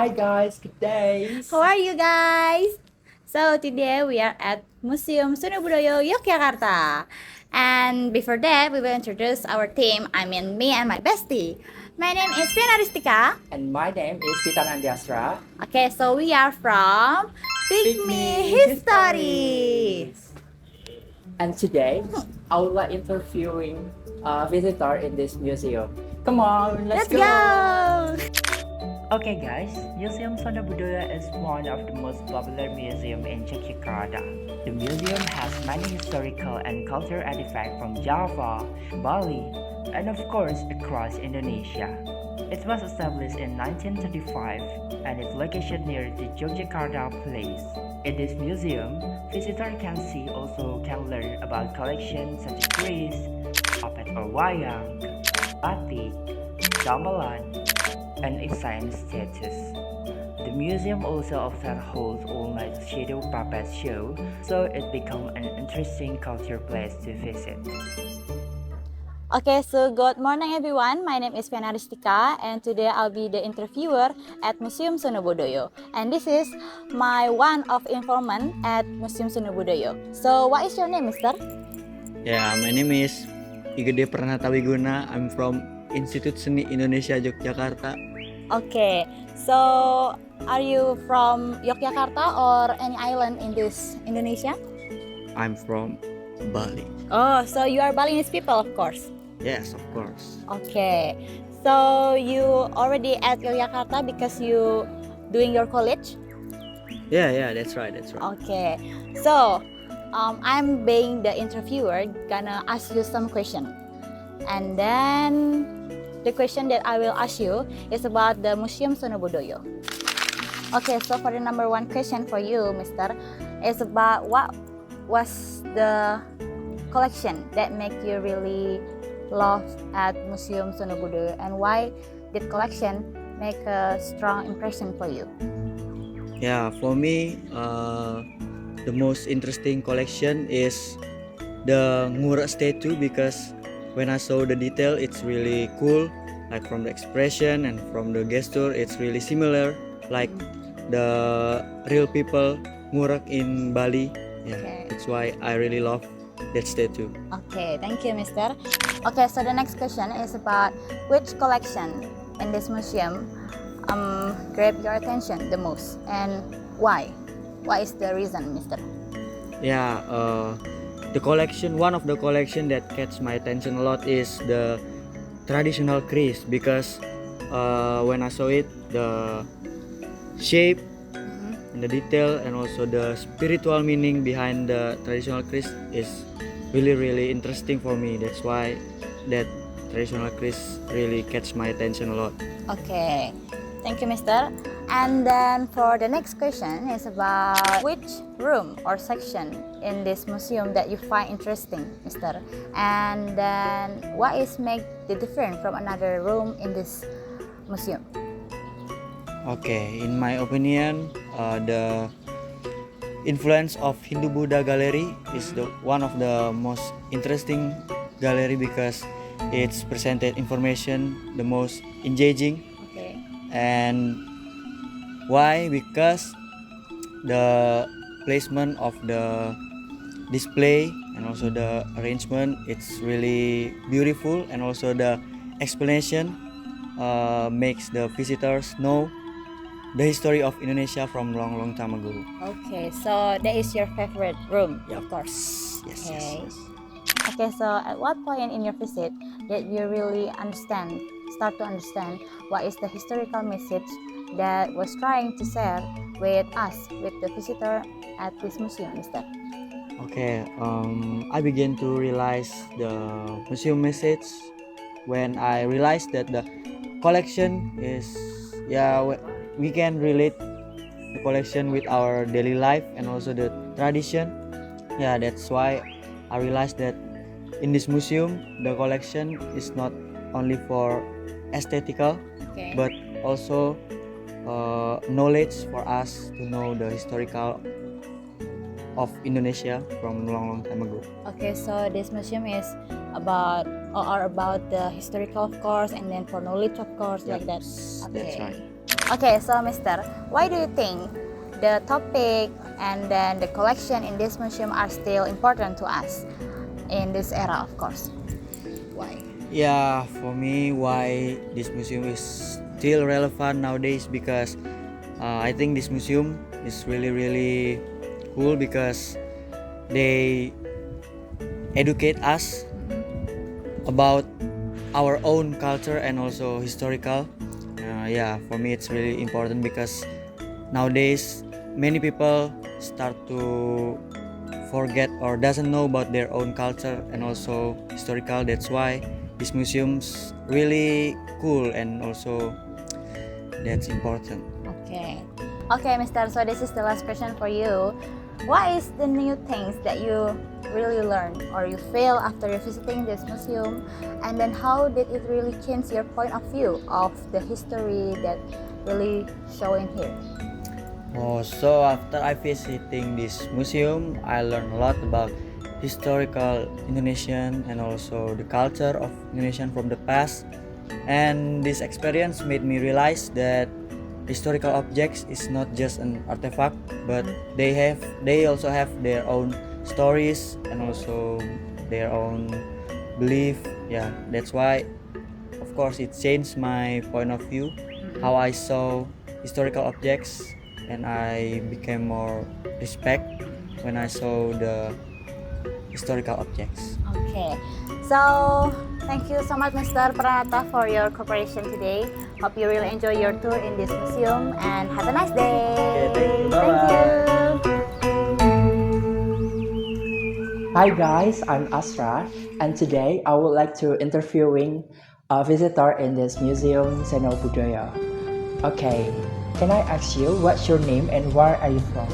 Hi guys, good day. How are you guys? So today we are at Museum Sunobudoyo, Yogyakarta. And before that, we will introduce our team. I mean, me and my bestie. My name is Fiona Ristika. And my name is Titan Andiasra. Okay, so we are from Pick Me History. And today, I would like interviewing a visitor in this museum. Come on, let's go! Okay guys, Museum Sunobudoyo is one of the most popular museums in Yogyakarta. The museum has many historical and cultural artifacts from Java, Bali, and of course across Indonesia. It was established in 1935 and is located near the Yogyakarta Place. In this museum, visitors can learn about collections such as trees, puppet or wayang, batik, gamelan, and its science status. The museum also often holds all-night shadow puppet show, so it becomes an interesting culture place to visit. Okay, so good morning everyone. My name is Fiona Ristika and today I'll be the interviewer at Museum Sunobudoyo. And this is my one of informant at Museum Sunobudoyo. So what is your name, mister? Yeah, my name is Igede Pranatawiguna. I'm from Institut Seni Indonesia Yogyakarta. Okay, so are you from Yogyakarta or any island in this Indonesia? I'm from Bali. Oh, so you are Balinese people, of course. Yes, of course. Okay, so you already at Yogyakarta because you doing your college? Yeah, that's right. Okay, so I'm being the interviewer, gonna ask you some question, and then the question that I will ask you is about the Museum Sunobudoyo. Okay, so for the number one question for you, mister, is about what was the collection that make you really love at Museum Sunobudoyo and why did collection make a strong impression for you? Yeah, for me, the most interesting collection is the Ngura statue because when I saw the detail, it's really cool. Like from the expression and from the gesture, it's really similar. Like the real people Ngurak in Bali. Yeah, Okay. that's why I really love that statue. Okay, thank you, mister. Okay, so the next question is about which collection in this museum grabbed your attention the most and why? What is the reason, mister? Yeah, one of the collection that catch my attention a lot is the traditional crease because when I saw it, the shape and the detail and also the spiritual meaning behind the traditional crease is really interesting for me. That's why that traditional crease really catch my attention a lot. Okay, thank you, mister. And then for the next question is about which room or section in this museum that you find interesting, mister? And then what is make the different from another room in this museum? Okay, in my opinion, the influence of Hindu Buddha Gallery is one of the most interesting gallery because it's presented information the most engaging. Okay. And why? Because the placement of the display and also the arrangement, it's really beautiful, and also the explanation makes the visitors know the history of Indonesia from long time ago. Okay, so that is your favorite room, Yeah. of course. Yes. Okay. Okay, so at what point in your visit did you really start to understand what is the historical message that was trying to share with us, with the visitor at this museum, mister? Okay, I began to realize the museum message when I realized that the collection is, we can relate the collection with our daily life and also the tradition. Yeah, that's why I realized that in this museum the collection is not only for aesthetical, Okay. but also knowledge for us to know the historical of Indonesia from long time ago. Okay, so this museum is about the historical, of course, and then for knowledge, of course, like that. That's Okay. right. Okay, so Mister, why do you think the topic and then the collection in this museum are still important to us in this era, of course? Why? Yeah, for me, why this museum is still relevant nowadays because I think this museum is really cool because they educate us about our own culture and also historical. Yeah, for me it's really important because nowadays many people start to forget or doesn't know about their own culture and also historical. That's why this museum's really cool and also that's important. Okay. Okay, Mister. So this is the last question for you. What is the new things that you really learn or you feel after visiting this museum? And then how did it really change your point of view of the history that really showing here? Oh, so after I visiting this museum, I learned a lot about historical Indonesian and also the culture of Indonesian from the past. And this experience made me realize that historical objects is not just an artifact, but they also have their own stories and also their own belief. Yeah, that's why of course it changed my point of view, how I saw historical objects, and I became more respect when I saw the historical objects. Okay. So thank you so much, Mr. Pranata, for your cooperation today. Hope you really enjoy your tour in this museum and have a nice day. Okay, thank you. Thank Bye-bye. you. Hi guys, I'm Asra, and today I would like to interviewing a visitor in this museum, Seno Budaya. Okay, can I ask you what's your name and where are you from?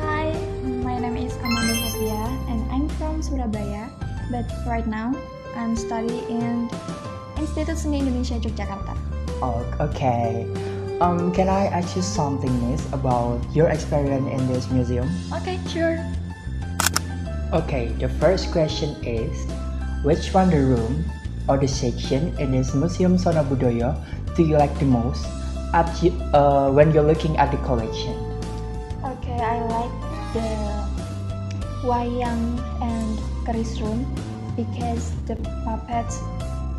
Hi, my name is Amanda Safia and I'm from Surabaya, but right now I'm studying in Institut Seni Indonesia Yogyakarta. Oh, okay. Can I ask you something, Miss, about your experience in this museum? Okay, sure. Okay, the first question is, which one the room or the section in this museum Sona Budaya do you like the most when you're looking at the collection? Okay, I like the wayang and keris room because the puppets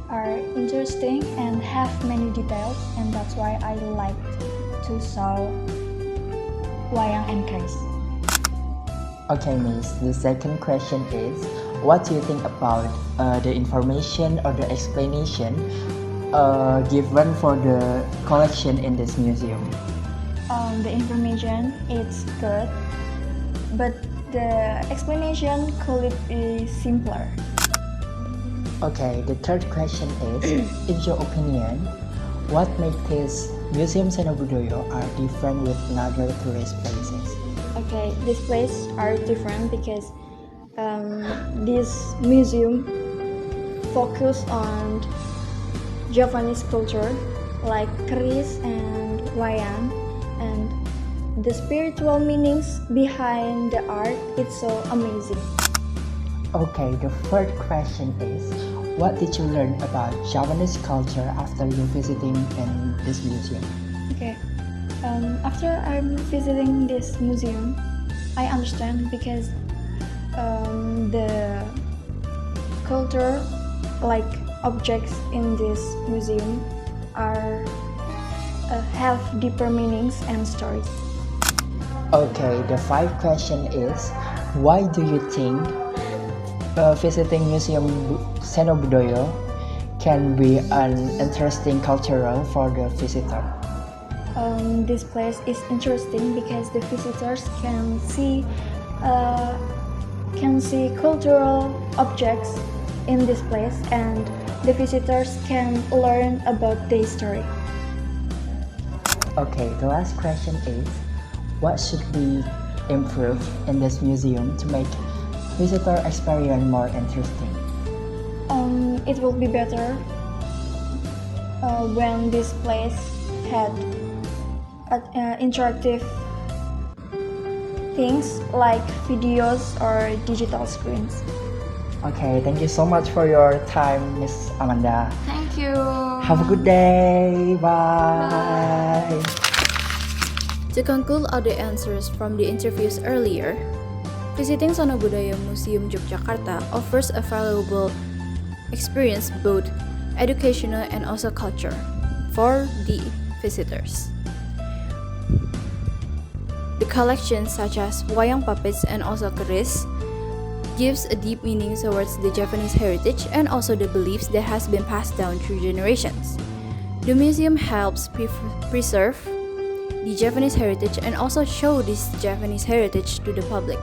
are interesting and have many details, and that's why I like to saw wayang and keris. Okay, Miss, the second question is, what do you think about the information or the explanation given for the collection in this museum? The information is good, but the explanation could be simpler. Okay, the third question is, in your opinion, what makes this Museum Seno Budaya are different with other tourist places? Okay, these places are different because this museum focus on Javanese culture like keris and wayang, and the spiritual meanings behind the art is so amazing. Okay, the third question is, what did you learn about Javanese culture after you visiting in this museum? Okay, after I'm visiting this museum, I understand because the culture, like objects in this museum, are have deeper meanings and stories. Okay, the fifth question is, why do you think visiting Museum Seno Budaya can be an interesting cultural for the visitor? This place is interesting because the visitors can see cultural objects in this place, and the visitors can learn about their story. Okay, the last question is, what should be improved in this museum to make visitor experience more interesting? It will be better when this place had interactive things like videos or digital screens. Okay, thank you so much for your time, Miss Amanda. Thank you. Have a good day. Bye. To conclude all the answers from the interviews earlier, visiting Sono Budaya Museum Yogyakarta offers a valuable experience, both educational and also culture, for the visitors. The collections such as wayang puppets and also keris gives a deep meaning towards the Japanese heritage and also the beliefs that has been passed down through generations. The museum helps preserve the Japanese heritage and also show this Japanese heritage to the public.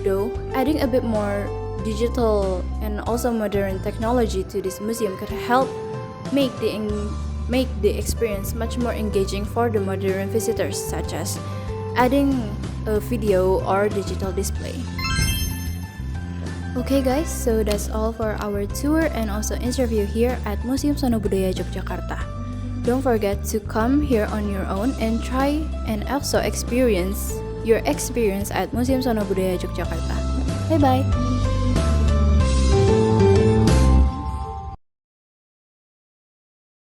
Though adding a bit more digital and also modern technology to this museum could help make the experience much more engaging for the modern visitors, such as adding a video or digital display. Okay guys, so that's all for our tour and also interview here at Museum Sono Budaya Yogyakarta. Don't forget to come here on your own and try and also experience your experience at Museum Sono Budaya Yogyakarta. Bye bye!